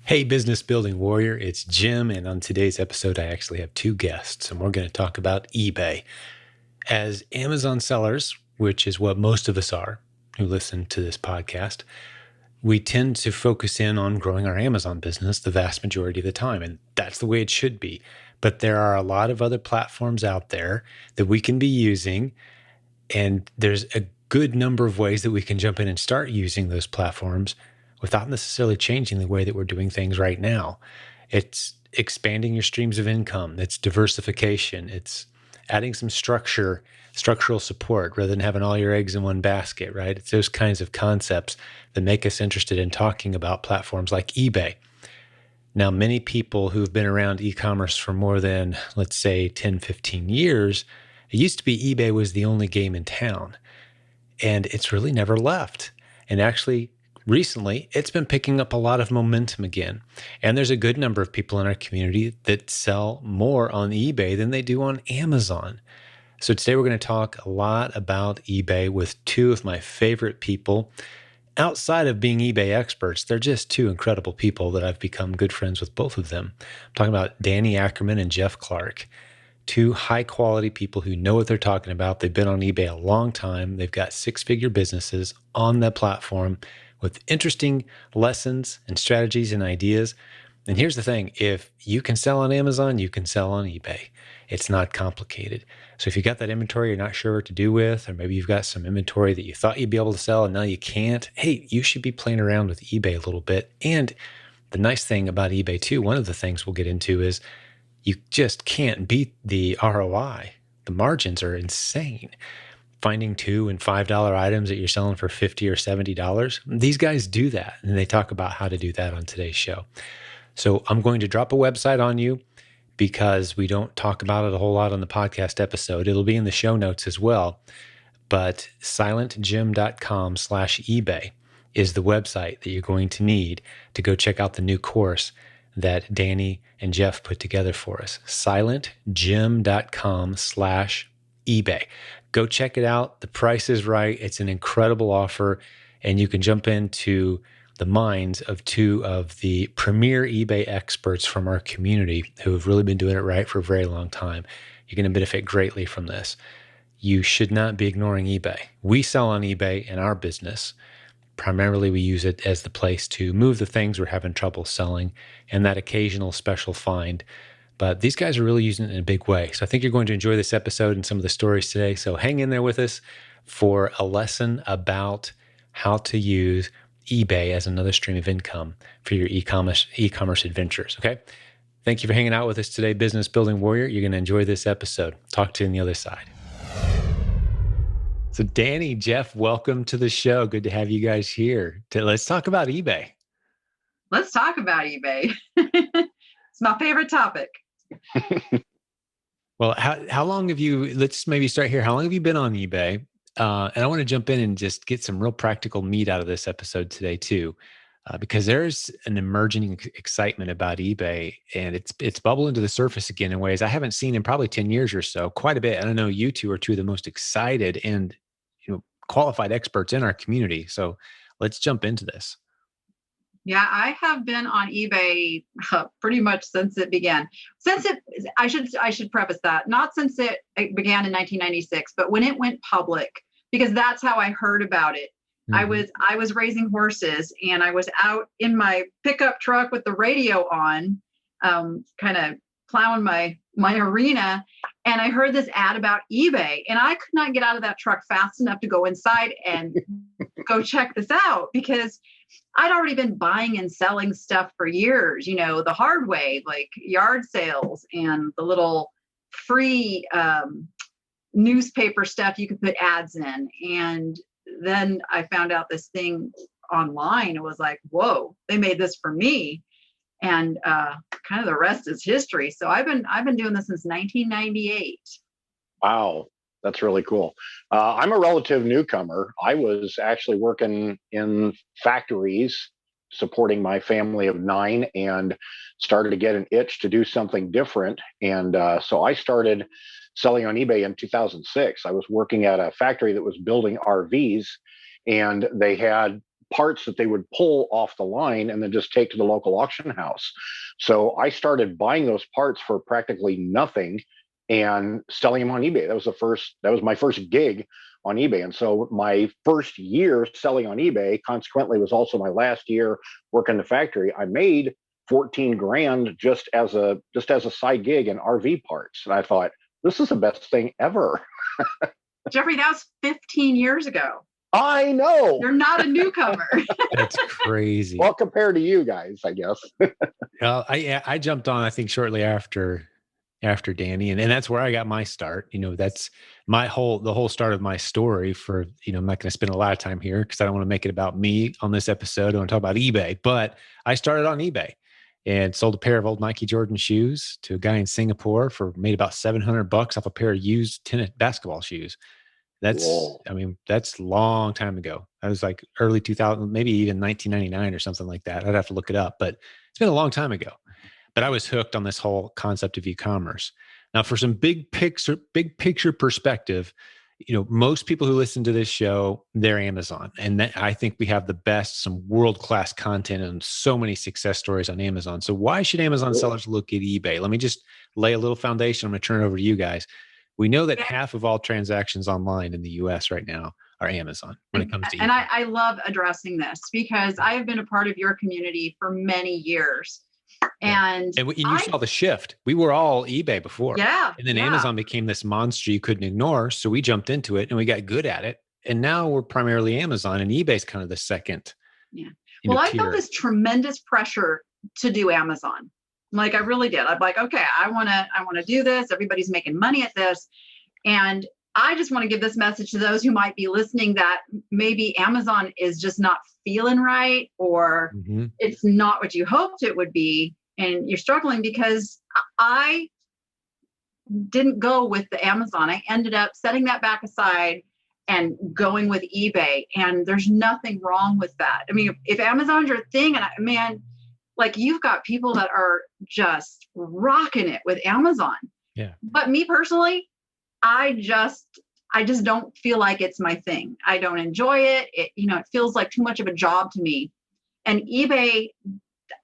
Hey, business building warrior, it's Jim. And on today's episode, I actually have two guests, and we're going to talk about eBay. As Amazon sellers, which is what most of us are who listen to this podcast, we tend to focus in on growing our Amazon business the vast majority of the time. And that's the way it should be. But there are a lot of other platforms out there that we can be using. And there's a good number of ways that we can jump in and start using those platforms without necessarily changing the way that we're doing things right now. It's expanding your streams of income. It's diversification. It's adding some structural support rather than having all your eggs in one basket, right? It's those kinds of concepts that make us interested in talking about platforms like eBay. Now, many people who've been around e-commerce for more than, let's say, 10, 15 years, it used to be eBay was the only game in town, and it's really never left. And actually, recently, it's been picking up a lot of momentum again. And there's a good number of people in our community that sell more on eBay than they do on Amazon. So today we're going to talk a lot about eBay with two of my favorite people. Outside of being eBay experts, they're just two incredible people that I've become good friends with, both of them. I'm talking about Danny Ackerman and Jeff Clark. Two high-quality people who know what they're talking about. They've been on eBay a long time. They've got six-figure businesses on that platform with interesting lessons and strategies and ideas. And here's the thing. If you can sell on Amazon, you can sell on eBay. It's not complicated. So if you got that inventory you're not sure what to do with, or maybe you've got some inventory that you thought you'd be able to sell and now you can't, hey, you should be playing around with eBay a little bit. And the nice thing about eBay too, one of the things we'll get into is you just can't beat the ROI. The margins are insane. Finding $2 and $5 items that you're selling for $50 or $70. These guys do that, and they talk about how to do that on today's show. So I'm going to drop a website on you because we don't talk about it a whole lot on the podcast episode. It'll be in the show notes as well. But silentjim.com/eBay is the website that you're going to need to go check out the new course that Danny and Jeff put together for us. silentjim.com/eBay. Go check it out. The price is right. It's an incredible offer, and you can jump into the minds of two of the premier eBay experts from our community who have really been doing it right for a very long time. You're going to benefit greatly from this. You should not be ignoring eBay. We sell on eBay in our business. Primarily, we use it as the place to move the things we're having trouble selling and that occasional special find. But these guys are really using it in a big way. So I think you're going to enjoy this episode and some of the stories today. So hang in there with us for a lesson about how to use eBay as another stream of income for your e-commerce adventures, okay? Thank you for hanging out with us today, Business Building Warrior. You're going to enjoy this episode. Talk to you on the other side. So Danny, Jeff, welcome to the show. Good to have you guys here. Let's talk about eBay. Let's talk about eBay. It's my favorite topic. Well, how long have you, let's maybe start here. How long have you been on eBay? And I want to jump in and just get some real practical meat out of this episode today too, because there's an emerging excitement about eBay, and it's bubbling to the surface again in ways I haven't seen in probably 10 years or so, quite a bit. I don't know, you two are two of the most excited and qualified experts in our community. So let's jump into this. Yeah, I have been on eBay pretty much since it began. I should preface that, not since it began in 1996, but when it went public, because that's how I heard about it. Mm-hmm. I was raising horses, and I was out in my pickup truck with the radio on, kind of plowing my arena, and I heard this ad about eBay, and I could not get out of that truck fast enough to go inside and go check this out, because I'd already been buying and selling stuff for years, the hard way, like yard sales and the little free newspaper stuff you could put ads in. And then I found out this thing online. It was like, whoa, they made this for me. And kind of the rest is history. So I've been doing this since 1998. Wow. That's really cool. I'm a relative newcomer. I was actually working in factories supporting my family of 9 and started to get an itch to do something different. And so I started selling on eBay in 2006. I was working at a factory that was building RVs, and they had parts that they would pull off the line and then just take to the local auction house. So I started buying those parts for practically nothing and selling them on eBay. That was my first gig on eBay. And so my first year selling on eBay, consequently, was also my last year working the factory. I made 14 grand just as a side gig in RV parts. And I thought, this is the best thing ever. Jeffrey, that was 15 years ago. I know. You're not a newcomer. That's crazy. Well, compared to you guys, I guess. I jumped on, I think, shortly after Danny, and that's where I got my start. That's the whole start of my story. For I'm not going to spend a lot of time here because I don't want to make it about me on this episode. I want to talk about eBay, but I started on eBay and sold a pair of old Nike Jordan shoes to a guy in Singapore made about $700 off a pair of used tennis basketball shoes. That's a long time ago. That was like early 2000, maybe even 1999 or something like that. I'd have to look it up, but it's been a long time ago. But I was hooked on this whole concept of e-commerce. Now, for some big picture perspective, most people who listen to this show, they're Amazon. And I think we have some world-class content and so many success stories on Amazon. So why should Amazon sellers look at eBay? Let me just lay a little foundation. I'm going to turn it over to you guys. We know that half of all transactions online in the US right now are Amazon when it comes to eBay. And I love addressing this because I have been a part of your community for many years. And you saw the shift. We were all eBay before. Yeah. And then Amazon became this monster you couldn't ignore. So we jumped into it and we got good at it. And now we're primarily Amazon, and eBay's kind of the second. Yeah. Well, I felt this tremendous pressure to do Amazon. Like I really did. I'm like, okay, I want to do this. Everybody's making money at this. And I just want to give this message to those who might be listening that maybe Amazon is just not feeling right, or it's not what you hoped it would be. And you're struggling because I didn't go with the Amazon. I ended up setting that back aside and going with eBay. And there's nothing wrong with that. I mean, if Amazon's your thing, and like you've got people that are just rocking it with Amazon. Yeah. But me personally, I just don't feel like it's my thing. I don't enjoy it. It feels like too much of a job to me. And eBay,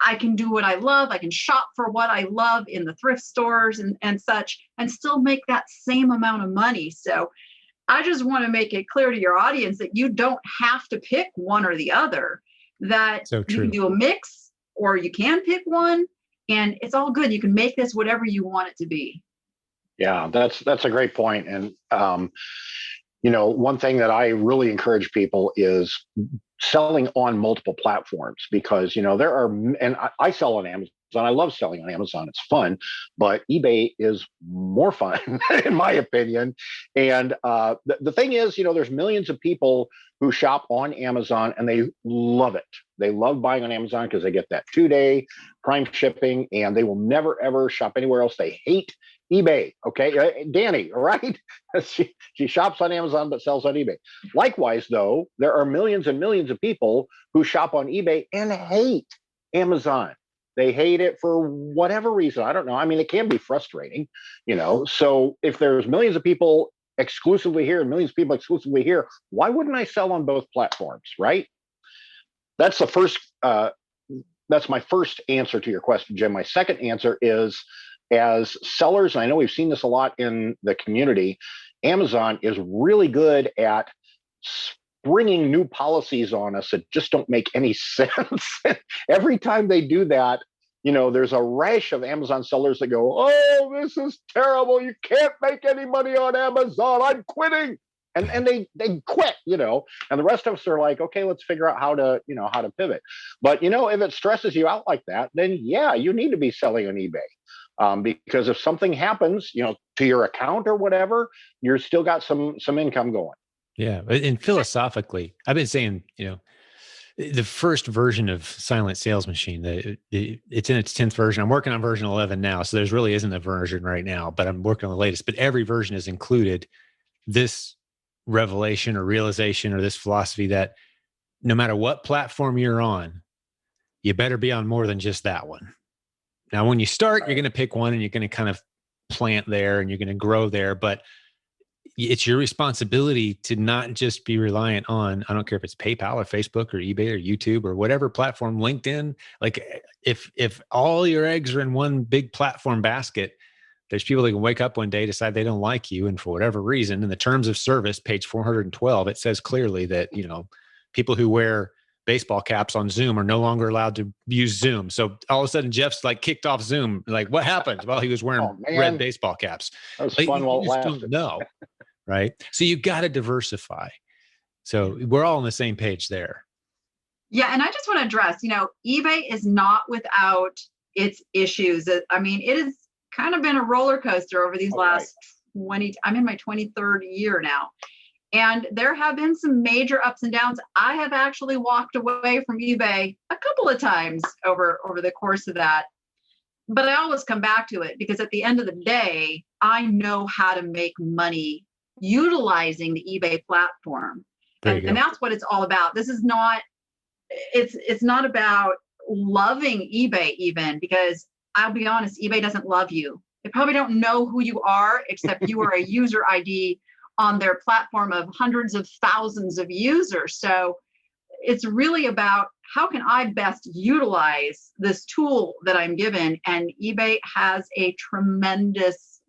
I can do what I love. I can shop for what I love in the thrift stores and such, and still make that same amount of money. So I just want to make it clear to your audience that you don't have to pick one or the other, that you can do a mix or you can pick one, and it's all good. You can make this whatever you want it to be. Yeah, that's a great point. And, one thing that I really encourage people is selling on multiple platforms, because, I sell on Amazon. I love selling on Amazon. It's fun, but eBay is more fun in my opinion. And the thing is, there's millions of people who shop on Amazon and they love it. They love buying on Amazon because they get that 2-day prime shipping, and they will never, ever shop anywhere else. They hate eBay. Okay. Danny, right? she shops on Amazon, but sells on eBay. Likewise, though, there are millions and millions of people who shop on eBay and hate Amazon. They hate it for whatever reason. I don't know. I mean, it can be frustrating, So if there's millions of people exclusively here and millions of people exclusively here, why wouldn't I sell on both platforms, right? That's the first. That's my first answer to your question, Jim. My second answer is, as sellers, and I know we've seen this a lot in the community, Amazon is really good at bringing new policies on us that just don't make any sense. Every time they do that, there's a rash of Amazon sellers that go, "Oh, this is terrible. You can't make any money on Amazon. I'm quitting." And they quit, and the rest of us are like, okay, let's figure out how to pivot. But, if it stresses you out like that, then yeah, you need to be selling on eBay. Because if something happens, to your account or whatever, you're still got some income going. Yeah. And philosophically, I've been saying, the first version of Silent Sales Machine, it's in its 10th version. I'm working on version 11 now. So there's really isn't a version right now, but I'm working on the latest. But every version has included this revelation or realization or this philosophy that no matter what platform you're on, you better be on more than just that one. Now, when you start, you're going to pick one and you're going to kind of plant there and you're going to grow there. But it's your responsibility to not just be reliant on, I don't care if it's PayPal or Facebook or eBay or YouTube or whatever platform, LinkedIn. Like if all your eggs are in one big platform basket, there's people that can wake up one day, decide they don't like you, and for whatever reason, in the terms of service, page 412, it says clearly that, people who wear baseball caps on Zoom are no longer allowed to use Zoom. So all of a sudden, Jeff's like kicked off Zoom. Like, what happened? Well, he was wearing red baseball caps. That was Like, fun while you it just don't lasted. know, right? So you got to diversify. So we're all on the same page there. Yeah, and I just want to address, eBay is not without its issues. I mean, it has kind of been a roller coaster over these last 20, I'm in my 23rd year now. And there have been some major ups and downs. I have actually walked away from eBay a couple of times over the course of that. But I always come back to it because at the end of the day, I know how to make money utilizing the eBay platform. And that's what it's all about. This is not, it's not about loving eBay even, because I'll be honest, eBay doesn't love you. They probably don't know who you are, except you are a user ID on their platform of hundreds of thousands of users. So it's really about how can I best utilize this tool that I'm given? And eBay has a tremendous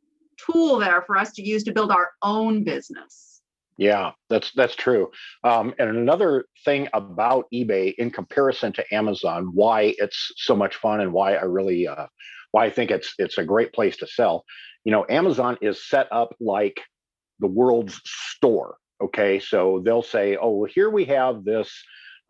tool there for us to use to build our own business. Yeah, that's true. And another thing about eBay in comparison to Amazon, why it's so much fun and why I think it's a great place to sell. Amazon is set up like the world's store. Okay, so they'll say, oh, well, here we have this.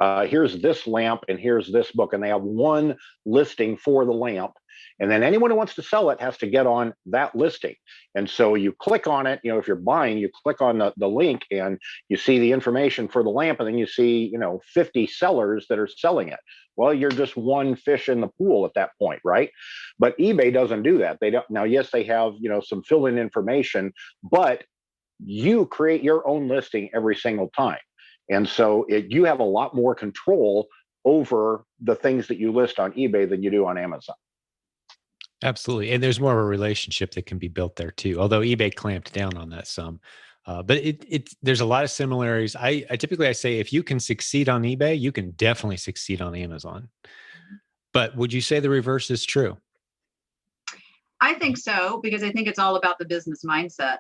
Here's this lamp and here's this book, and they have one listing for the lamp. And then anyone who wants to sell it has to get on that listing. And so you click on it, if you're buying, you click on the link and you see the information for the lamp, and then you see, 50 sellers that are selling it. Well, you're just one fish in the pool at that point, right? But eBay doesn't do that. They don't. Now, yes, they have, some fill-in information, but you create your own listing every single time. And so you have a lot more control over the things that you list on eBay than you do on Amazon. Absolutely. And there's more of a relationship that can be built there too, although eBay clamped down on that some. But there's a lot of similarities. I typically say if you can succeed on eBay, you can definitely succeed on Amazon. But would you say the reverse is true? I think so, because I think it's all about the business mindset.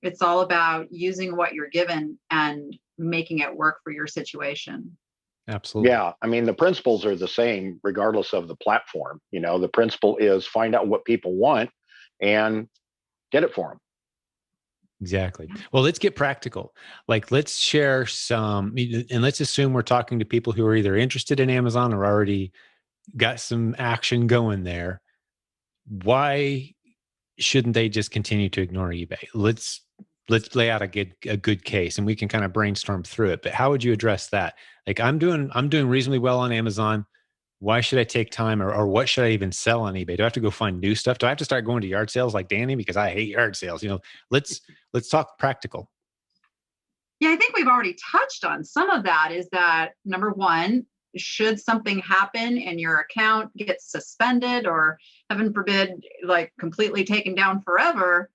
It's all about using what you're given and making it work for your situation. Absolutely. Yeah. I mean, the principles are the same regardless of the platform. The principle is find out what people want and get it for them. Exactly. Well, let's get practical. Like, let's share some, and let's assume we're talking to people who are either interested in Amazon or already got some action going there. Why shouldn't they just continue to ignore eBay? Let's lay out a good case, and we can kind of brainstorm through it. But how would you address that? Like, I'm doing reasonably well on Amazon. Why should I take time, or what should I even sell on eBay? Do I have to go find new stuff? Do I have to start going to yard sales like Danny, because I hate yard sales? Let's talk practical. Yeah, I think we've already touched on some of that. Is that number one, should something happen and your account gets suspended or, heaven forbid, like completely taken down forever,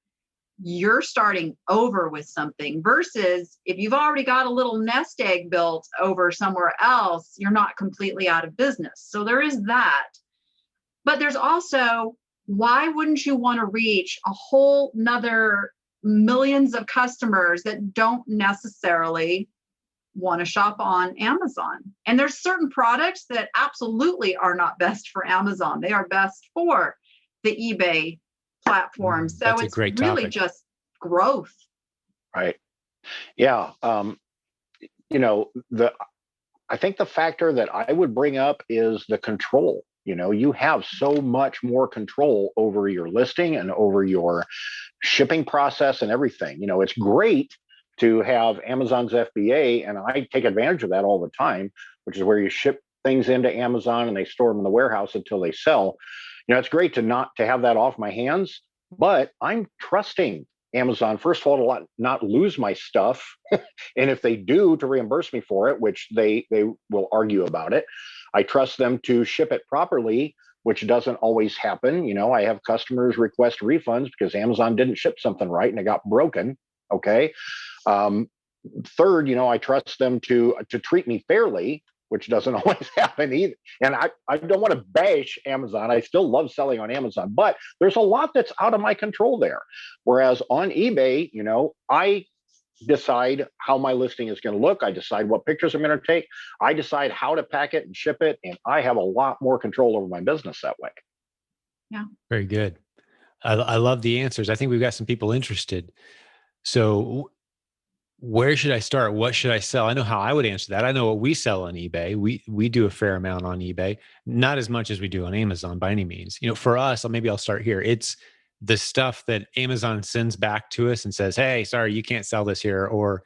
you're starting over with something, versus if you've already got a little nest egg built over somewhere else, you're not completely out of business. So there is that. But there's also, why wouldn't you want to reach a whole nother millions of customers that don't necessarily want to shop on Amazon? And there's certain products that absolutely are not best for Amazon. They are best for the eBay platform. So That's it's really just growth. Right. Yeah. I think the factor that I would bring up is the control. You have so much more control over your listing and over your shipping process and everything. It's great to have Amazon's FBA, and I take advantage of that all the time, which is where you ship things into Amazon and they store them in the warehouse until they sell. It's great to have that off my hands, but I'm trusting Amazon, first of all, to not lose my stuff. And if they do, to reimburse me for it, which they will argue about it. I trust them to ship it properly, which doesn't always happen. I have customers request refunds because Amazon didn't ship something right and it got broken. Okay. Um, Third, I trust them to treat me fairly, which doesn't always happen either. And I don't want to bash Amazon. I still love selling on Amazon, but there's a lot that's out of my control there. Whereas on eBay, I decide how my listing is going to look. I decide what pictures I'm going to take. I decide how to pack it and ship it. And I have a lot more control over my business that way. Yeah. Very good. I love the answers. I think we've got some people interested. So where should I start? What should I sell? I know how I would answer that. I know what we sell on eBay. We do a fair amount on eBay, not as much as we do on Amazon by any means. For us, maybe I'll start here. It's the stuff that Amazon sends back to us and says, "Hey, sorry, you can't sell this here," or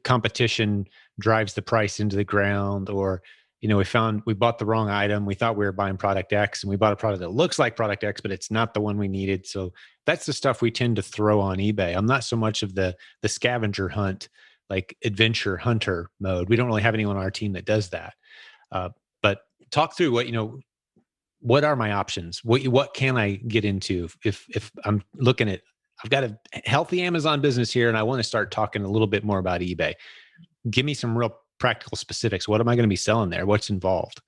competition drives the price into the ground, or we bought the wrong item. We thought we were buying product X, and we bought a product that looks like product X, but it's not the one we needed. So that's the stuff we tend to throw on eBay. I'm not so much of the scavenger hunt, like adventure hunter mode. We don't really have anyone on our team that does that. But talk through what are my options? What can I get into if I'm looking at, I've got a healthy Amazon business here and I want to start talking a little bit more about eBay. Give me some real practical specifics. What am I going to be selling there? What's involved?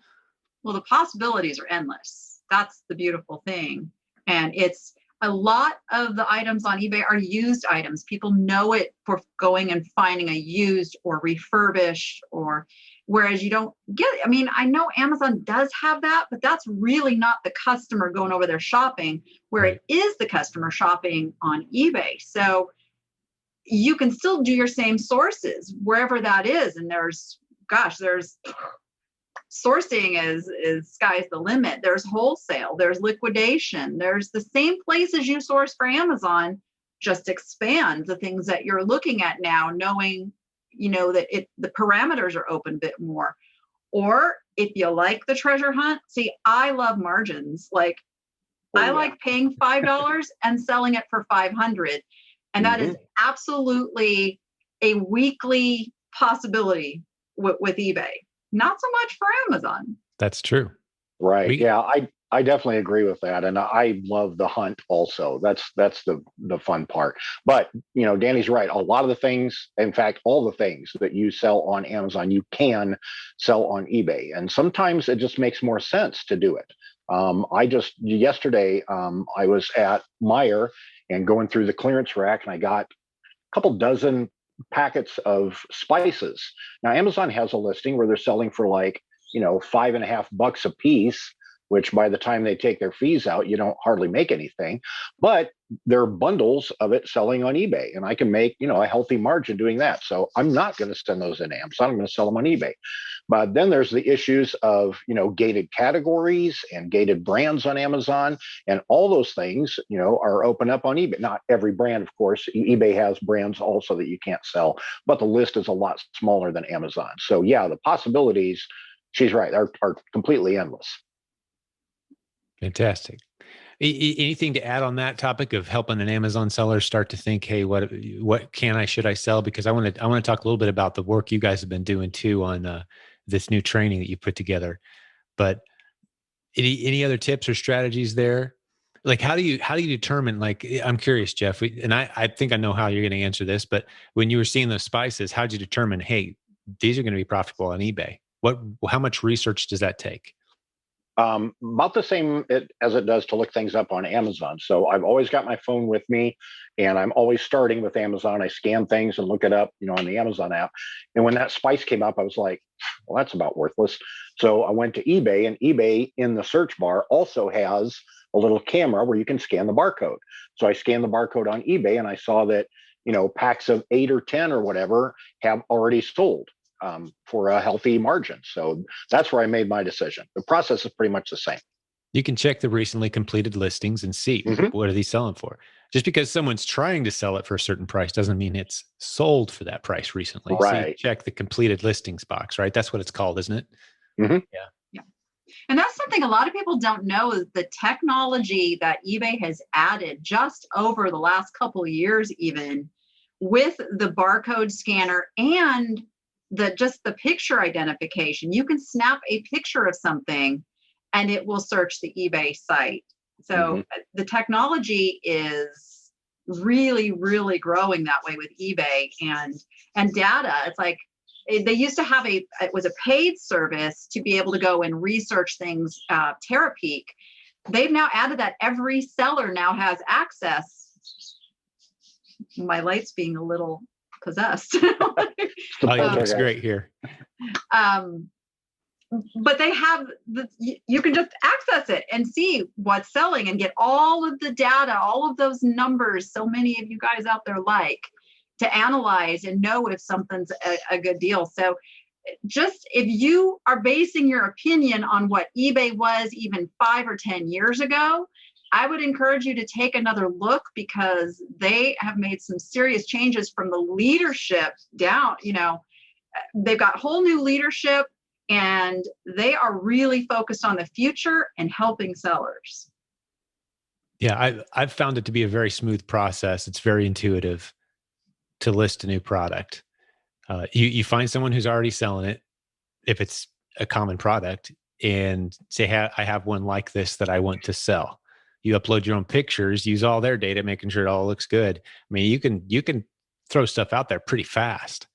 Well, the possibilities are endless. That's the beautiful thing. And it's a lot of the items on eBay are used items. People know it for going and finding a used or refurbished, or whereas you don't get, I know Amazon does have that, but that's really not the customer going over there shopping, where Right. it is the customer shopping on eBay. So you can still do your same sources wherever that is. And there's sourcing is sky's the limit. There's wholesale, there's liquidation, there's the same places you source for Amazon, just expand the things that you're looking at now, knowing, that the parameters are open a bit more. Or if you like the treasure hunt, see, I love margins. Like I like paying $5 and selling it for 500. And that is absolutely a weekly possibility with eBay. Not so much for Amazon. That's true. Right. Yeah, I definitely agree with that. And I love the hunt also. That's the fun part. But, Danny's right. A lot of the things, in fact, all the things that you sell on Amazon, you can sell on eBay. And sometimes it just makes more sense to do it. Yesterday, I was at Meijer and going through the clearance rack, and I got a couple dozen packets of spices. Now, Amazon has a listing where they're selling for $5.50 a piece, which by the time they take their fees out, you don't hardly make anything. But there are bundles of it selling on eBay, and I can make, a healthy margin doing that. So I'm not going to send those in Amazon. I'm going to sell them on eBay. But then there's the issues of, gated categories and gated brands on Amazon, and all those things, are open up on eBay. Not every brand, of course. eBay has brands also that you can't sell, but the list is a lot smaller than Amazon. So yeah, the possibilities, she's right, are completely endless. Fantastic. Anything to add on that topic of helping an Amazon seller start to think, hey, what should I sell? Because I want to talk a little bit about the work you guys have been doing too on this new training that you put together. But any other tips or strategies there? Like how do you determine? Like I'm curious, Jeff, and I think I know how you're going to answer this. But when you were seeing those spices, how did you determine, hey, these are going to be profitable on eBay? How much research does that take? About the same as it does to look things up on Amazon. So I've always got my phone with me, and I'm always starting with Amazon. I scan things and look it up, on the Amazon app. And when that spice came up, I was like, well, that's about worthless. So I went to eBay, and eBay in the search bar also has a little camera where you can scan the barcode. So I scanned the barcode on eBay, and I saw that, packs of 8 or 10 or whatever have already sold. For a healthy margin. So that's where I made my decision. The process is pretty much the same. You can check the recently completed listings and see what are they selling for. Just because someone's trying to sell it for a certain price doesn't mean it's sold for that price recently. Right. So you check the completed listings box, right? That's what it's called, isn't it? Yeah. And that's something a lot of people don't know, is the technology that eBay has added just over the last couple of years, even with the barcode scanner and the picture identification. You can snap a picture of something and it will search the eBay site. So the technology is really, really growing that way with eBay and data. It's like they used to have it was a paid service to be able to go and research things, Terapeak. They've now added that every seller now has access. My light's being a little possessed. Looks great here. But they have you can just access it and see what's selling and get all of the data, all of those numbers so many of you guys out there like to analyze and know if something's a good deal. So just if you are basing your opinion on what eBay was even 5 or 10 years ago, I would encourage you to take another look, because they have made some serious changes from the leadership down. They've got whole new leadership, and they are really focused on the future and helping sellers. Yeah, I've found it to be a very smooth process. It's very intuitive to list a new product. You find someone who's already selling it, if it's a common product, and say, I have one like this that I want to sell. You upload your own pictures, use all their data, making sure it all looks good. I mean, you can throw stuff out there pretty fast.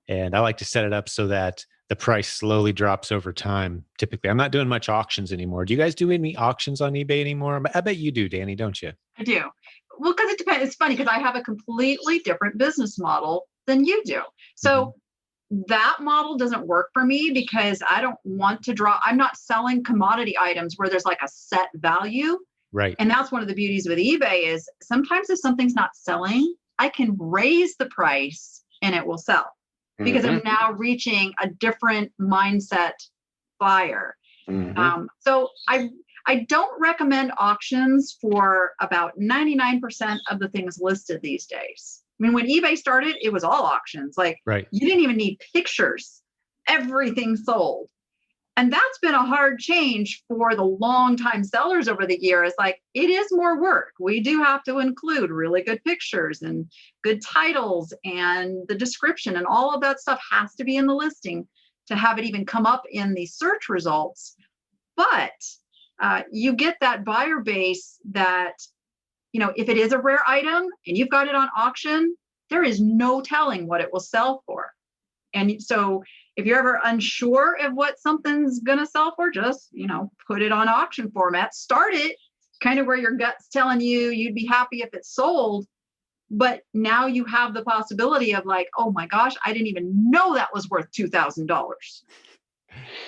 And I like to set it up so that the price slowly drops over time. Typically, I'm not doing much auctions anymore. Do you guys do any auctions on eBay anymore? I bet you do, Danny, don't you? I do. Well, because it depends. It's funny because I have a completely different business model than you do. So that model doesn't work for me, because I don't want to I'm not selling commodity items where there's like a set value. Right. And that's one of the beauties with eBay is sometimes if something's not selling, I can raise the price and it will sell, because I'm now reaching a different mindset buyer. So I don't recommend auctions for about 99% of the things listed these days. I mean, when eBay started, it was all auctions. Like, you didn't even need pictures. Everything sold. And that's been a hard change for the longtime sellers over the years. Like, it is more work. We do have to include really good pictures and good titles, and the description and all of that stuff has to be in the listing to have it even come up in the search results. But you get that buyer base that, if it is a rare item and you've got it on auction, there is no telling what it will sell for. And so if you're ever unsure of what something's going to sell for, just, put it on auction format, start it kind of where your gut's telling you you'd be happy if it sold. But now you have the possibility of like, oh my gosh, I didn't even know that was worth $2,000.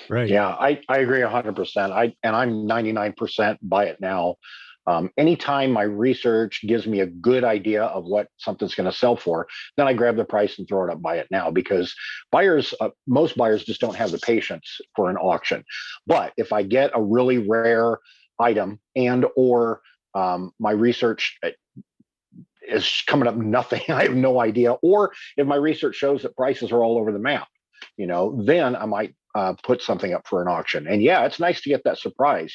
Right. Yeah, I agree 100%. I'm 99% buy it now. Anytime my research gives me a good idea of what something's going to sell for, then I grab the price and throw it up, buy it now, because most buyers just don't have the patience for an auction. But if I get a really rare item or my research is coming up nothing, I have no idea, or if my research shows that prices are all over the map, then I might put something up for an auction. And yeah, it's nice to get that surprise.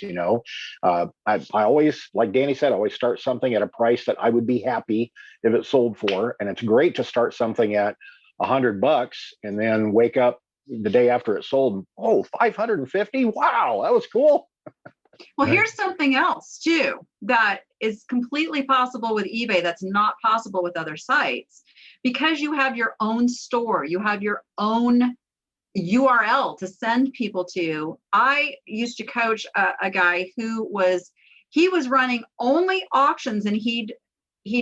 I always, like Danny said, I always start something at a price that I would be happy if it sold for. And it's great to start something at $100 and then wake up the day after it sold. Oh, 550. Wow, that was cool. Well, here's something else too that is completely possible with eBay that's not possible with other sites, because you have your own store, you have your own URL to send people to. I used to coach a guy who was running only auctions, and he'd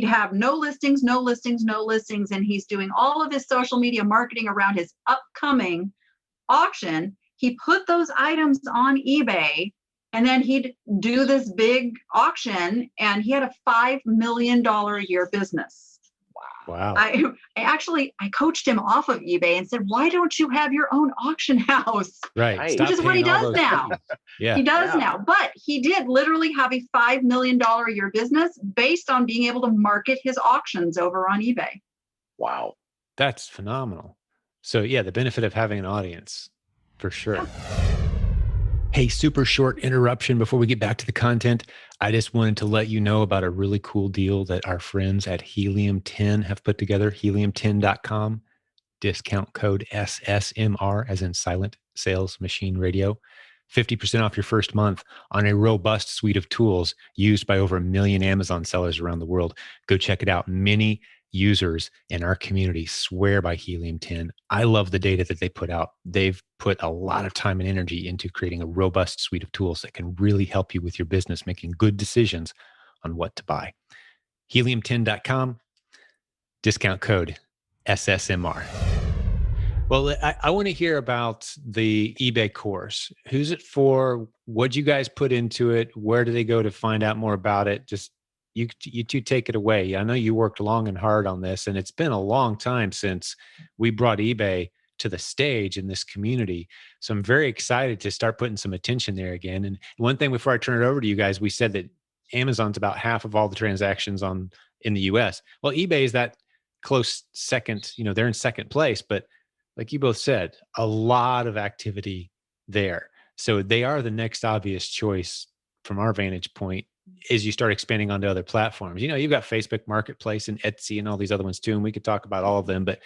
have no listings, and he's doing all of his social media marketing around his upcoming auction. He put those items on eBay, and then he'd do this big auction, and he had a $5 million a year business. Wow. I coached him off of eBay and said, why don't you have your own auction house? Right. Which is what he does now. Yeah. He does now. But he did literally have a $5 million a year business based on being able to market his auctions over on eBay. Wow. That's phenomenal. So yeah, the benefit of having an audience, for sure. Yeah. Hey, super short interruption before we get back to the content. I just wanted to let you know about a really cool deal that our friends at Helium 10 have put together, helium10.com, discount code SSMR, as in Silent Sales Machine Radio. 50% off your first month on a robust suite of tools used by over 1 million Amazon sellers around the world. Go check it out. Many users in our community swear by Helium 10. I love the data that they put out. They've put a lot of time and energy into creating a robust suite of tools that can really help you with your business, making good decisions on what to buy. Helium10.com, discount code SSMR. Well, I want to hear about the eBay course. Who's it for? What'd you guys put into it? Where do they go to find out more about it? Just you two take it away. I know you worked long and hard on this, and it's been a long time since we brought eBay to the stage in this community. So I'm very excited to start putting some attention there again. And one thing before I turn it over to you guys, we said that Amazon's about half of all the transactions in the US. Well, eBay is that close second, they're in second place, but like you both said, a lot of activity there. So they are the next obvious choice from our vantage point as you start expanding onto other platforms. You've got Facebook Marketplace and Etsy and all these other ones too, and we could talk about all of them. But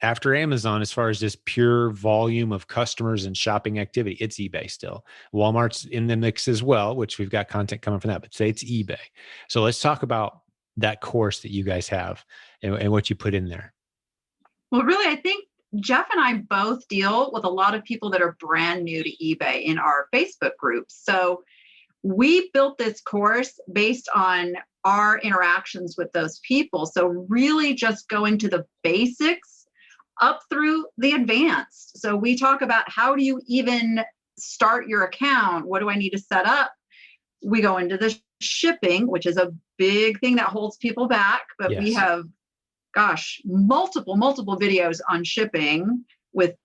after Amazon, as far as just pure volume of customers and shopping activity, it's eBay still. Walmart's in the mix as well, which we've got content coming from that, but say it's eBay. So let's talk about that course that you guys have and what you put in there. Well, really, I think Jeff and I both deal with a lot of people that are brand new to eBay in our Facebook groups. So we built this course based on our interactions with those people. So really just going to the basics up through the advanced. So we talk about how do you even start your account? What do I need to set up? We go into the shipping, which is a big thing that holds people back, but Yes. we have multiple videos on shipping with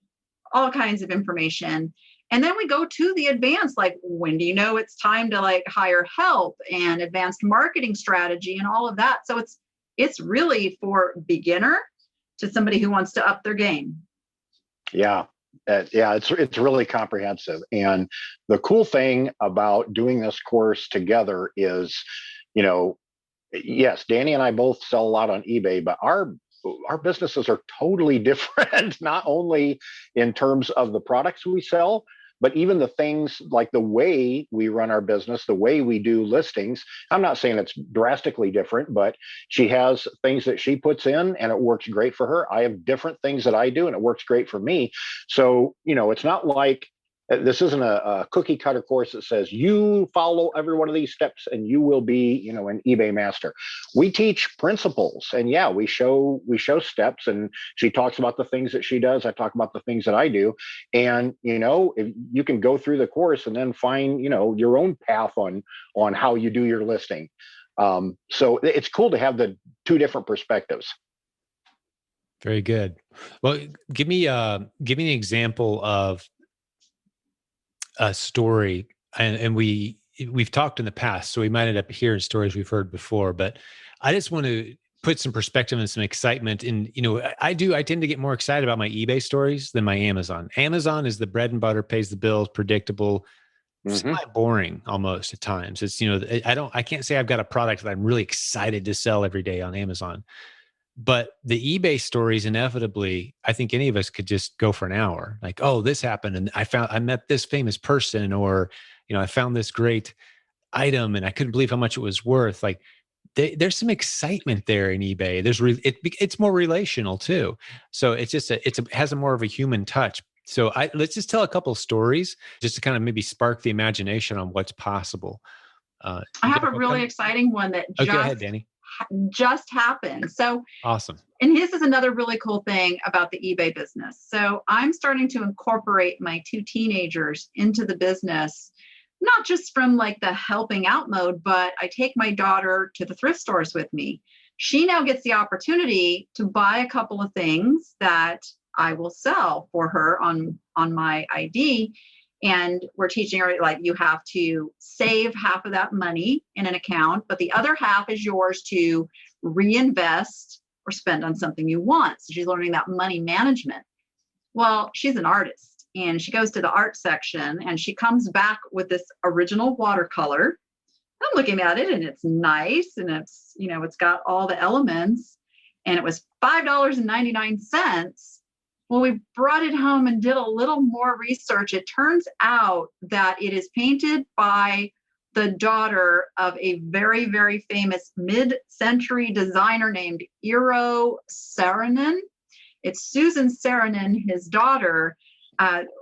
all kinds of information. And then we go to the advanced, like when do you know it's time to hire help and advanced marketing strategy and all of that. So it's really for beginner to somebody who wants to up their game. Yeah. It's really comprehensive. And the cool thing about doing this course together is, yes, Danny and I both sell a lot on eBay, but our businesses are totally different, not only in terms of the products we sell, but even the things like the way we run our business, the way we do listings. I'm not saying it's drastically different, but she has things that she puts in and it works great for her. I have different things that I do and it works great for me. So, it's not like this isn't a cookie cutter course that says you follow every one of these steps and you will be, an eBay master. We teach principles, and we show steps. And she talks about the things that she does. I talk about the things that I do. And if you can go through the course and then find your own path on how you do your listing. So it's cool to have the two different perspectives. Very good. Well, give me an example of a story, and we've talked in the past, so we might end up hearing stories we've heard before, but I just want to put some perspective and some excitement in. I tend to get more excited about my eBay stories than my Amazon. Amazon is the bread and butter, pays the bills, predictable, semi-boring almost at times. It's, I can't say I've got a product that I'm really excited to sell every day on Amazon. But the eBay stories, inevitably, I think any of us could just go for an hour. Like, oh, this happened, and I met this famous person, or I found this great item, and I couldn't believe how much it was worth. Like, there's some excitement there in eBay. It's more relational too. So it has a more of a human touch. So let's just tell a couple of stories just to kind of maybe spark the imagination on what's possible. I have a really exciting one that go ahead, Danny. Just happened. So awesome. And this is another really cool thing about the eBay business. So I'm starting to incorporate my two teenagers into the business, not just from the helping out mode, but I take my daughter to the thrift stores with me. She now gets the opportunity to buy a couple of things that I will sell for her on my ID. And we're teaching her, you have to save half of that money in an account, but the other half is yours to reinvest or spend on something you want. So she's learning that money management. Well, she's an artist and she goes to the art section and she comes back with this original watercolor. I'm looking at it and it's nice and it's got all the elements, and it was $5.99. Well, we brought it home and did a little more research. It turns out that it is painted by the daughter of a very, very famous mid-century designer named Eero Saarinen. It's Susan Saarinen, his daughter.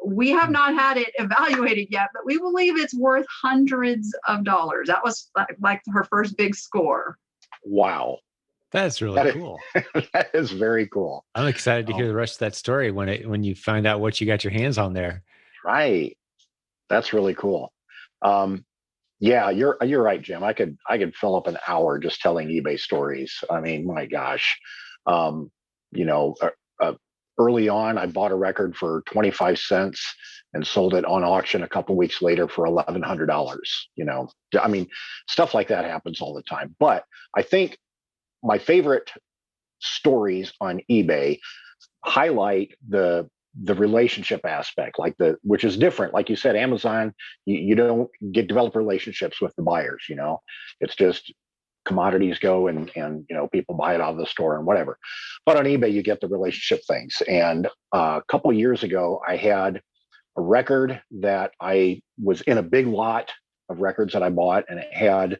We have not had it evaluated yet, but we believe it's worth hundreds of dollars. That was like her first big score. Wow. That's really cool. That is very cool. I'm excited to hear the rest of that story when you find out what you got your hands on there. Right. That's really cool. Yeah, you're right, Jim. I could fill up an hour just telling eBay stories. I mean, my gosh. You know, early on, I bought a record for 25 cents and sold it on auction a couple weeks later for $1,100. You know, I mean, stuff like that happens all the time. But I think my favorite stories on eBay highlight the relationship aspect, which is different. Like you said, Amazon, you don't develop relationships with the buyers. You know, it's just commodities go and you know, people buy it out of the store and whatever. But on eBay, you get the relationship things. And a couple of years ago, I had a record that I was in a big lot of records that I bought, and it had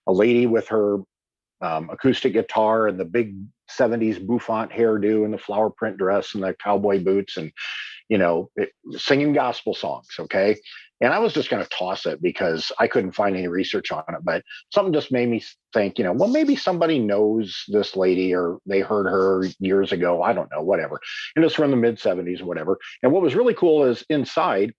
a lady with her acoustic guitar and the big 70s bouffant hairdo and the flower print dress and the cowboy boots and, you know, singing gospel songs. Okay. And I was just going to toss it because I couldn't find any research on it, but something just made me think, you know, well, maybe somebody knows this lady or they heard her years ago. I don't know, whatever. And it's from the mid 70s or whatever. And what was really cool is inside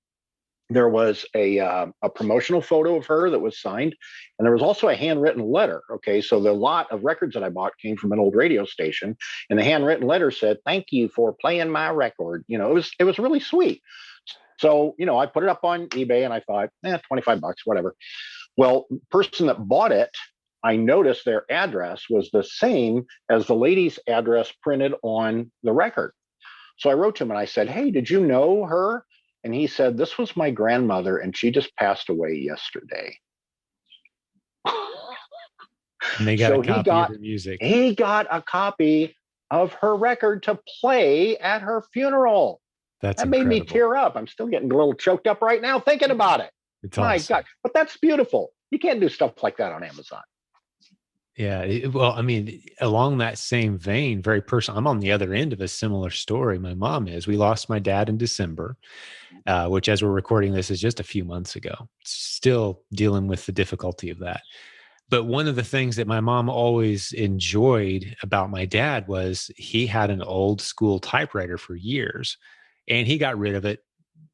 there was a promotional photo of her that was signed, and there was also a handwritten letter. Okay, so the lot of records that I bought came from an old radio station, and the handwritten letter said, "Thank you for playing my record." You know, it was really sweet. So, you know, I put it up on eBay, and I thought, $25, whatever. Well, the person that bought it, I noticed their address was the same as the lady's address printed on the record. So I wrote to him and I said, "Hey, did you know her?" And he said, "This was my grandmother, and she just passed away yesterday." And they got a copy of her music. He got a copy of her record to play at her funeral. That made me tear up. I'm still getting a little choked up right now thinking about it. It's my awesome. God. But that's beautiful. You can't do stuff like that on Amazon. Yeah. Well, I mean, along that same vein, very personal, I'm on the other end of a similar story. My mom is. We lost my dad in December, which, as we're recording this, is just a few months ago. Still dealing with the difficulty of that. But one of the things that my mom always enjoyed about my dad was he had an old school typewriter for years, and he got rid of it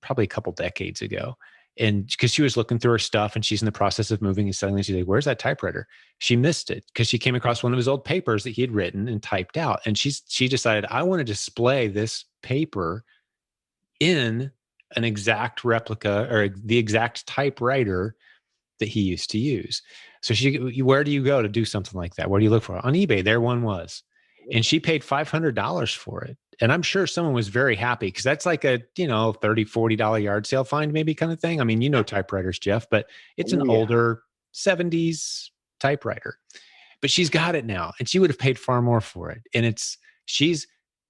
probably a couple decades ago. And because she was looking through her stuff and she's in the process of moving and selling, she's like, "Where's that typewriter?" She missed it because she came across one of his old papers that he had written and typed out. And she decided, "I want to display this paper in an exact replica or the exact typewriter that he used to use." So where do you go to do something like that? Where do you look for it? On eBay, there one was. And she paid $500 for it. And I'm sure someone was very happy because that's like a, $30, $40 yard sale find maybe kind of thing. I mean, typewriters, Jeff, but it's an older 70s typewriter. But she's got it now, and she would have paid far more for it. And she's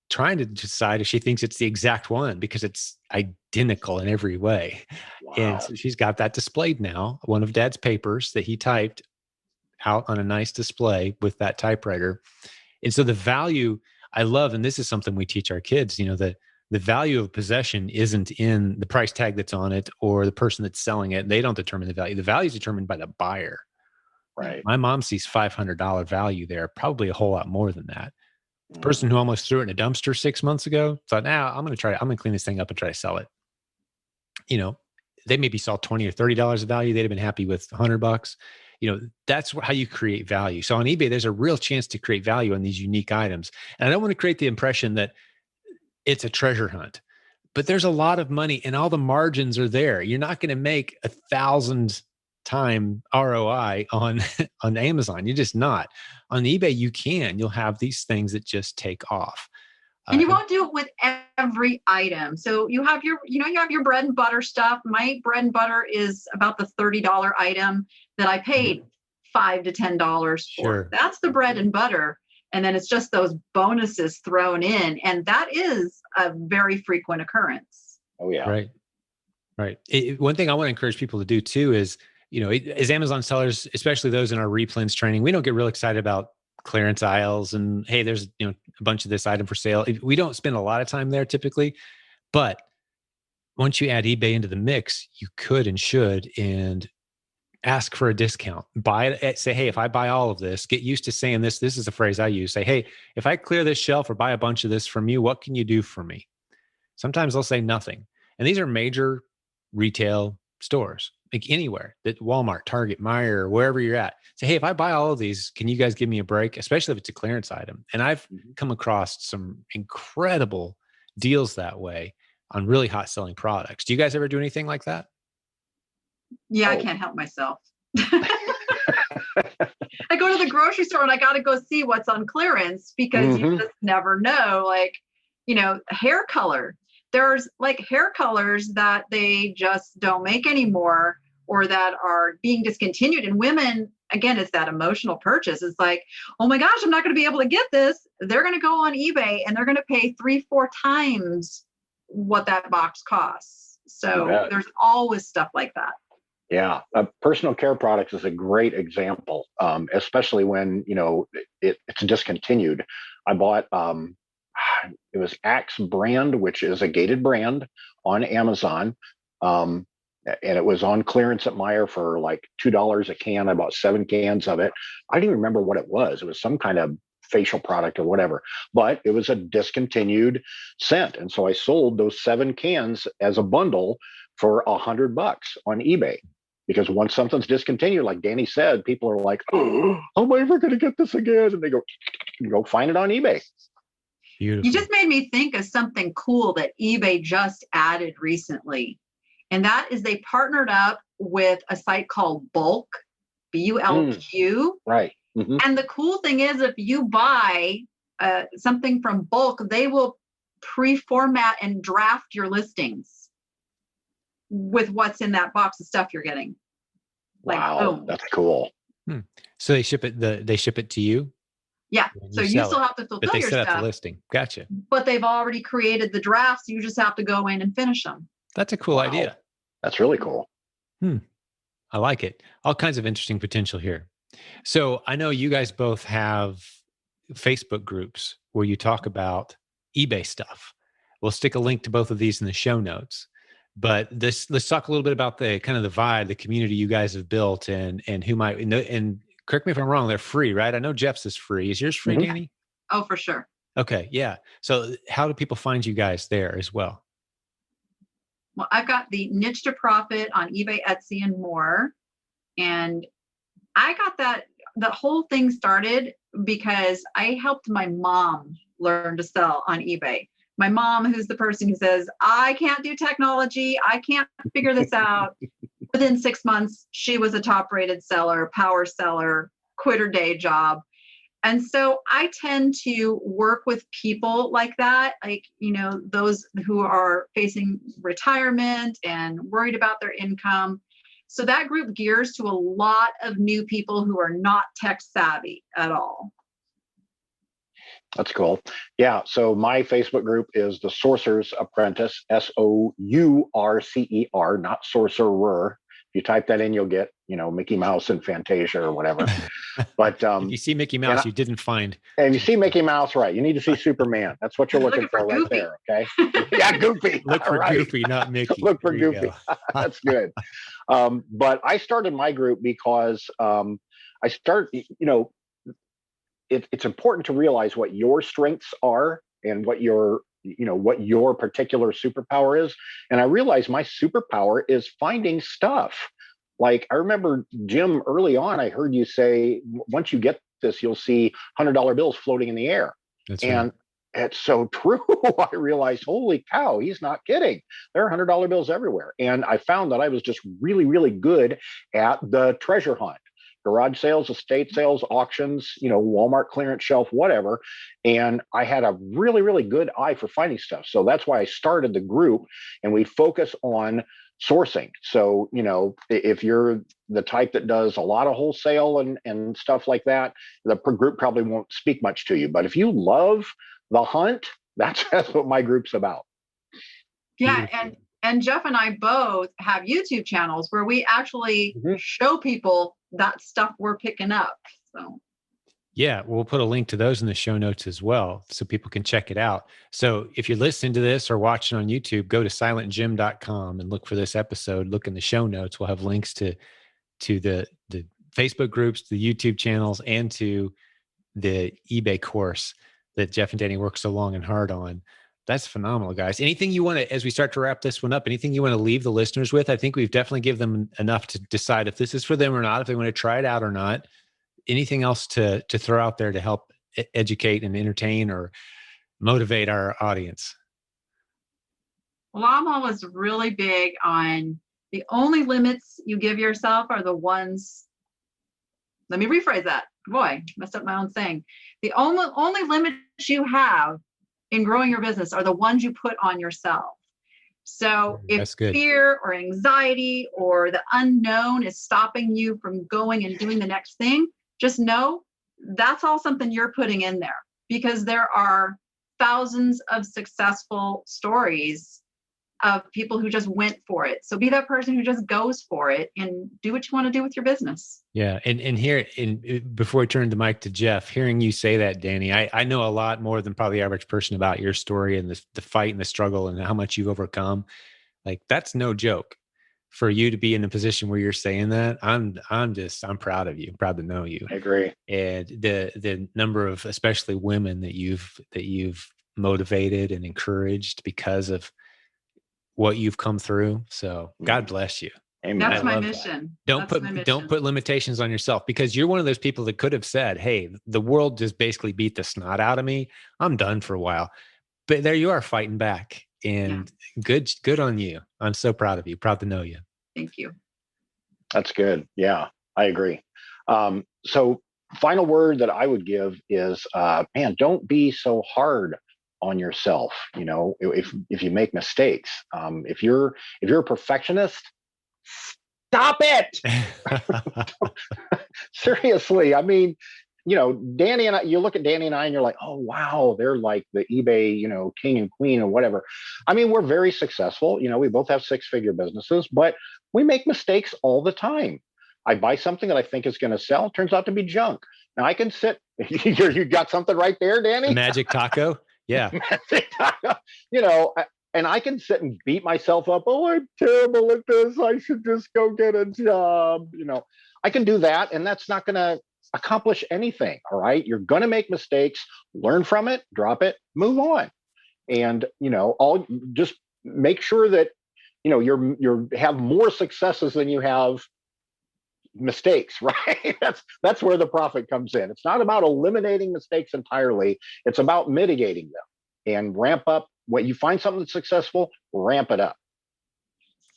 trying to decide if she thinks it's the exact one because it's identical in every way. Wow. And so she's got that displayed now, one of Dad's papers that he typed out on a nice display with that typewriter. And so the value I love, and this is something we teach our kids, that the value of possession isn't in the price tag that's on it or the person that's selling it. They don't determine the value. The value is determined by the buyer. Right. My mom sees $500 value there, probably a whole lot more than that. The person who almost threw it in a dumpster 6 months ago thought, I'm going to clean this thing up and try to sell it. They maybe saw $20 or $30 of value. They'd have been happy with $100. That's how you create value. So on eBay, there's a real chance to create value on these unique items. And I don't want to create the impression that it's a treasure hunt, but there's a lot of money and all the margins are there. You're not going to make 1,000 time ROI on Amazon. You're just not. On eBay, you can. You'll have these things that just take off. And you won't do it with every item. So you have your bread and butter stuff. My bread and butter is about the $30 item that I paid $5 to $10 for. Sure. That's the bread and butter. And then it's just those bonuses thrown in. And that is a very frequent occurrence. Oh, yeah. Right. Right. One thing I want to encourage people to do too is, as Amazon sellers, especially those in our replens training, we don't get real excited about clearance aisles and, hey, there's, a bunch of this item for sale. We don't spend a lot of time there typically, but once you add eBay into the mix, you could and should, and ask for a discount. Buy it. Say, hey, if I buy all of this, get used to saying this. This is a phrase I use. Say, hey, if I clear this shelf or buy a bunch of this from you, what can you do for me? Sometimes they'll say nothing. And these are major retail stores, like anywhere, that Walmart, Target, Meijer, wherever you're at. Say, hey, if I buy all of these, can you guys give me a break? Especially if it's a clearance item. And I've come across some incredible deals that way on really hot selling products. Do you guys ever do anything like that? Yeah, I can't help myself. I go to the grocery store and I got to go see what's on clearance because you just never know. Like, hair color. There's like hair colors that they just don't make anymore or that are being discontinued. And women, again, it's that emotional purchase. It's like, oh my gosh, I'm not going to be able to get this. They're going to go on eBay and they're going to pay 3-4 times what that box costs. So there's always stuff like that. Yeah. Personal care products is a great example, especially when, it's discontinued. I bought, it was Axe brand, which is a gated brand on Amazon. And it was on clearance at Meijer for like $2 a can. I bought 7 cans of it. I didn't even remember what it was. It was some kind of facial product or whatever, but it was a discontinued scent. And so I sold those 7 cans as a bundle for $100 on eBay. Because once something's discontinued, like Danny said, people are like, oh, am I ever going to get this again? And they go find it on eBay. Beautiful. You just made me think of something cool that eBay just added recently. And that is they partnered up with a site called Bulk, BULQ. Right. Mm-hmm. And the cool thing is if you buy something from Bulk, they will pre-format and draft your listings with what's in that box of stuff you're getting. Like, wow, boom. That's cool. So they ship it to you? Yeah. So you still have to fulfill but they your set stuff. up the listing. Gotcha. But they've already created the drafts. You just have to go in and finish them. That's a cool idea. That's really cool. I like it. All kinds of interesting potential here. So I know you guys both have Facebook groups where you talk about eBay stuff. We'll stick a link to both of these in the show notes. But let's talk a little bit about the kind of the vibe, the community you guys have built, and who might and correct me if I'm wrong. They're free, right? I know Jeff's is free. Is yours free, Danny? Oh, for sure. Okay, yeah. So how do people find you guys there as well? Well, I've got the Niche to Profit on eBay, Etsy, and more. And I got the whole thing started because I helped my mom learn to sell on eBay. My mom, who's the person who says, I can't do technology, I can't figure this out. Within 6 months, she was a top rated seller, power seller, quit her day job. And so I tend to work with people like that, like, those who are facing retirement and worried about their income. So that group gears to a lot of new people who are not tech savvy at all. That's cool. Yeah. So my Facebook group is the Sorcerers Apprentice, SOURCER, not sorcerer. If you type that in, you'll get, Mickey Mouse and Fantasia or whatever. But if you see Mickey Mouse, you didn't find. And if you see Mickey Mouse, right, you need to see Superman. That's what you're looking for right there. Okay. Yeah, Goofy. Look for Goofy, not Mickey. Look for Goofy. That's good. But I started my group because it's important to realize what your strengths are and what your particular superpower is. And I realized my superpower is finding stuff. Like I remember, Jim, early on, I heard you say, once you get this, you'll see $100 bills floating in the air. That's and right. It's so true. I realized, holy cow, he's not kidding. There are $100 bills everywhere. And I found that I was just really, really good at the treasure hunt. Garage sales, estate sales, auctions, Walmart clearance shelf, whatever. And I had a really, really good eye for finding stuff. So that's why I started the group, and we focus on sourcing. So, if you're the type that does a lot of wholesale and stuff like that, the group probably won't speak much to you. But if you love the hunt, that's what my group's about. Yeah. And Jeff and I both have YouTube channels where we actually show people that stuff we're picking up. So yeah, we'll put a link to those in the show notes as well, so people can check it out. So if you're listening to this or watching on YouTube, go to silentjim.com and look for this episode. Look in the show notes. We'll have links to the Facebook groups, the YouTube channels, and to the eBay course that Jeff and Danny work so long and hard on. That's phenomenal, guys. Anything you want to, as we start to wrap this one up, anything you want to leave the listeners with? I think we've definitely given them enough to decide if this is for them or not, if they want to try it out or not. Anything else to throw out there to help educate and entertain or motivate our audience? Well, I'm always really big on the only limits you give yourself are the ones. Let me rephrase that. Boy, messed up my own saying. The only limits you have in growing your business are the ones you put on yourself. So if fear or anxiety or the unknown is stopping you from going and doing the next thing, just know that's all something you're putting in there, because there are thousands of successful stories of people who just went for it. So be that person who just goes for it and do what you want to do with your business. Yeah. And here, before I turn the mic to Jeff, hearing you say that, Danny, I know a lot more than probably the average person about your story and the fight and the struggle and how much you've overcome. Like, that's no joke. For you to be in a position where you're saying that, I'm proud of you. I'm proud to know you. I agree. And the number of, especially women that you've motivated and encouraged because of what you've come through. So God bless you. Amen. That's my mission. Don't put limitations on yourself, because you're one of those people that could have said, hey, the world just basically beat the snot out of me. I'm done for a while. But there you are, fighting back. And good on you. I'm so proud of you. Proud to know you. Thank you. That's good. Yeah, I agree. So final word that I would give is, man, don't be so hard on yourself. If you make mistakes, if you're a perfectionist, stop it. Seriously. I mean, Danny and I, you look at Danny and I and you're like, oh, wow, they're like the eBay, king and queen or whatever. I mean, we're very successful. We both have 6-figure businesses, but we make mistakes all the time. I buy something that I think is going to sell. Turns out to be junk. Now I can sit, you got something right there, Danny? A magic taco. Yeah. Magic taco. And I can sit and beat myself up. Oh, I'm terrible at this. I should just go get a job. I can do that. And that's not going to accomplish anything. All right. You're going to make mistakes, learn from it, drop it, move on. And, all just make sure that, you have more successes than you have mistakes, right? That's where the profit comes in. It's not about eliminating mistakes entirely. It's about mitigating them and ramp up. When you find something that's successful, ramp it up.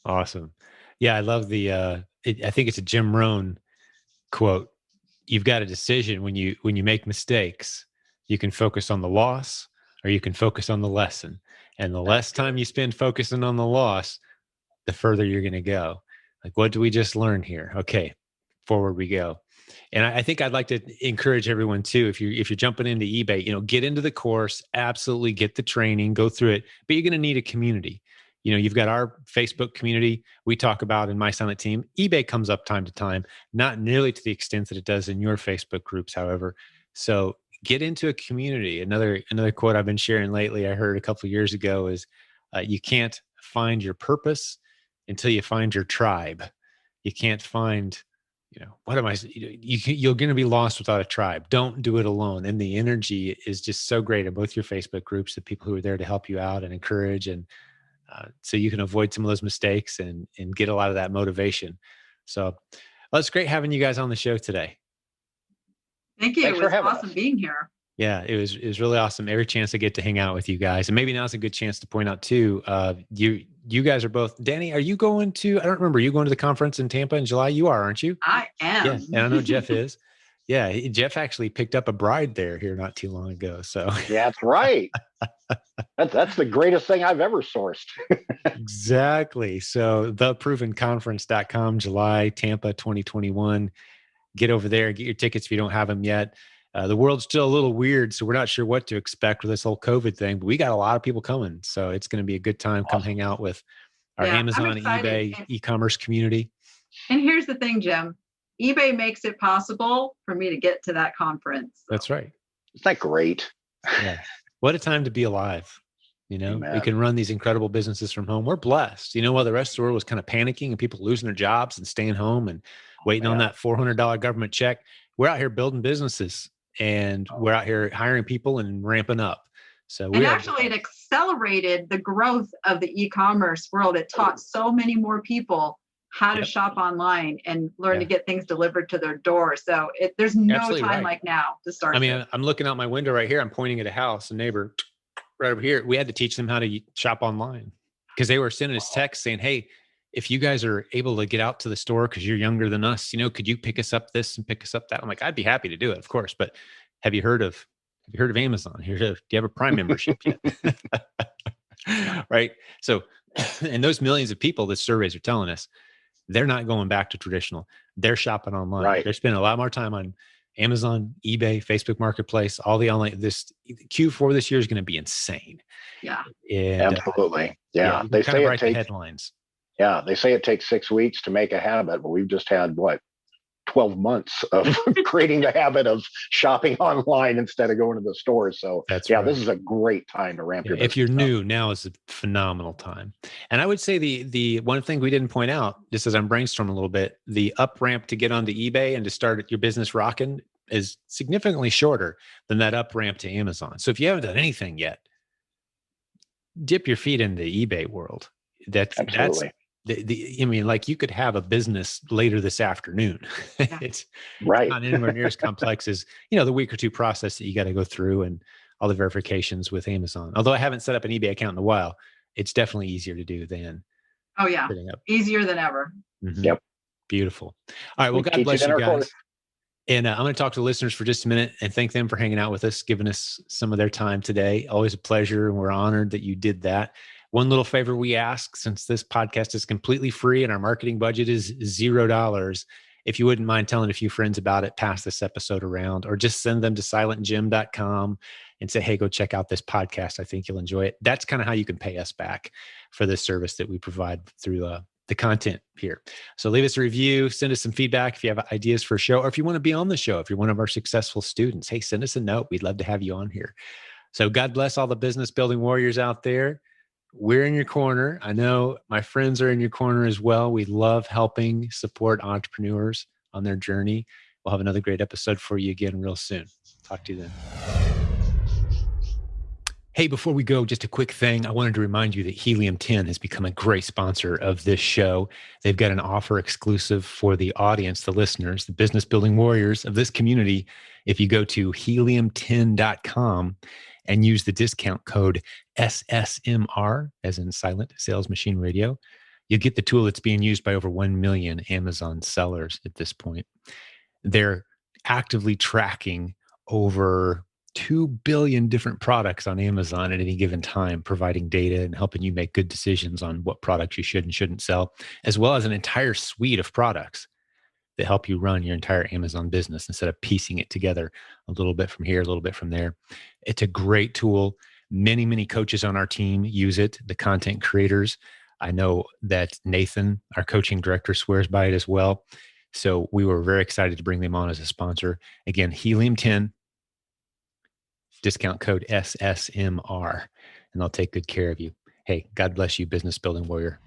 Awesome. Yeah. I love I think it's a Jim Rohn quote. You've got a decision when you make mistakes. You can focus on the loss or you can focus on the lesson. And the less time you spend focusing on the loss, the further you're going to go. Like, what do we just learn here? Okay, forward we go. And I think I'd like to encourage everyone too, if you're jumping into eBay, get into the course, absolutely get the training, go through it, but you're going to need a community. You've got our Facebook community we talk about in My Silent Team. eBay comes up time to time, not nearly to the extent that it does in your Facebook groups, however. So get into a community. Another quote I've been sharing lately, I heard a couple of years ago, is you can't find your purpose until you find your tribe. You can't find, you're going to be lost without a tribe. Don't do it alone. And the energy is just so great in both your Facebook groups, the people who are there to help you out and encourage, and so you can avoid some of those mistakes and get a lot of that motivation. So it's great having you guys on the show today. Thank you. It was awesome being here. Yeah, it was really awesome. Every chance I get to hang out with you guys. And maybe now's a good chance to point out too, you guys are both, Danny, are you going to, I don't remember, are you going to the conference in Tampa in July? You are, aren't you? I am. Yeah, and I know Jeff is. Yeah, Jeff actually picked up a bride there here not too long ago. So Yeah, that's right. That's the greatest thing I've ever sourced. exactly. So theprovenconference.com, July, Tampa 2021. Get over there, get your tickets if you don't have them yet. The world's still a little weird, so we're not sure what to expect with this whole COVID thing, but we got a lot of people coming. So it's going to be a good time. Come Awesome. hang out with our Yeah, I'm Amazon, excited. eBay, e-commerce community. And here's the thing, Jim. eBay makes it possible for me to get to that conference. So. That's right. Isn't that great? Yeah. What a time to be alive. You know, Amen. we can run these incredible businesses from home. We're blessed. You know, while the rest of the world was kind of panicking and people losing their jobs and staying home and waiting on that $400 government check, we're out here building businesses and we're out here hiring people and ramping up. So and actually it accelerated the growth of the e-commerce world. It taught so many more people how to shop online and learn to get things delivered to their door. So there's no Absolutely time right. like now to start. I mean, I'm looking out my window right here. I'm pointing at a house, a neighbor right over here. We had to teach them how to shop online because they were sending us texts saying, hey, if you guys are able to get out to the store because you're younger than us, you know, could you pick us up this and pick us up that? I'm like, I'd be happy to do it, of course. But have you heard of Amazon? Do you have a Prime membership yet? Right. So, and those millions of people that surveys are telling us, they're not going back to traditional. They're shopping online. Right. They're spending a lot more time on Amazon, eBay, Facebook Marketplace, all the online. This Q4 this year is going to be insane. Yeah. And, absolutely. Yeah. They say it takes headlines. Yeah. They say it takes 6 weeks to make a habit, but we've just had 12 months of creating the habit of shopping online instead of going to the stores. So that's right. This is a great time to ramp your business if you're up. new, now is a phenomenal time. And I would say the one thing we didn't point out, just as I'm brainstorming a little bit, the up ramp to get onto eBay and to start your business rocking is significantly shorter than that up ramp to Amazon. So if you haven't done anything yet, dip your feet in the eBay world. Absolutely. I mean, like you could have a business later this afternoon. Yeah. It's right. not anywhere near as complex as, the week or two process that you got to go through and all the verifications with Amazon. Although I haven't set up an eBay account in a while, it's definitely easier to do than. Oh yeah. Easier than ever. Mm-hmm. Yep. Beautiful. All right. Well, God bless you guys. Course. And I'm going to talk to the listeners for just a minute and thank them for hanging out with us, giving us some of their time today. Always a pleasure. And we're honored that you did that. One little favor we ask, since this podcast is completely free and our marketing budget is $0, if you wouldn't mind telling a few friends about it, pass this episode around, or just send them to silentjim.com and say, hey, go check out this podcast. I think you'll enjoy it. That's kind of how you can pay us back for this service that we provide through the content here. So leave us a review, send us some feedback if you have ideas for a show, or if you want to be on the show, if you're one of our successful students, hey, send us a note. We'd love to have you on here. So God bless all the business building warriors out there. We're in your corner. I know my friends are in your corner as well. We love helping support entrepreneurs on their journey. We'll have another great episode for you again real soon. Talk to you then. Hey, before we go, just a quick thing. I wanted to remind you that Helium 10 has become a great sponsor of this show. They've got an offer exclusive for the audience, the listeners, the business building warriors of this community. If you go to helium10.com and use the discount code SSMR, as in Silent Sales Machine Radio, you'll get the tool that's being used by over 1 million Amazon sellers at this point. They're actively tracking over 2 billion different products on Amazon at any given time, providing data and helping you make good decisions on what products you should and shouldn't sell, as well as an entire suite of products that help you run your entire Amazon business instead of piecing it together a little bit from here, a little bit from there. It's a great tool. Many, many coaches on our team use it, the content creators. I know that Nathan, our coaching director, swears by it as well. So we were very excited to bring them on as a sponsor. Again, Helium 10, discount code SSMR, and they'll take good care of you. Hey, God bless you, business building warrior.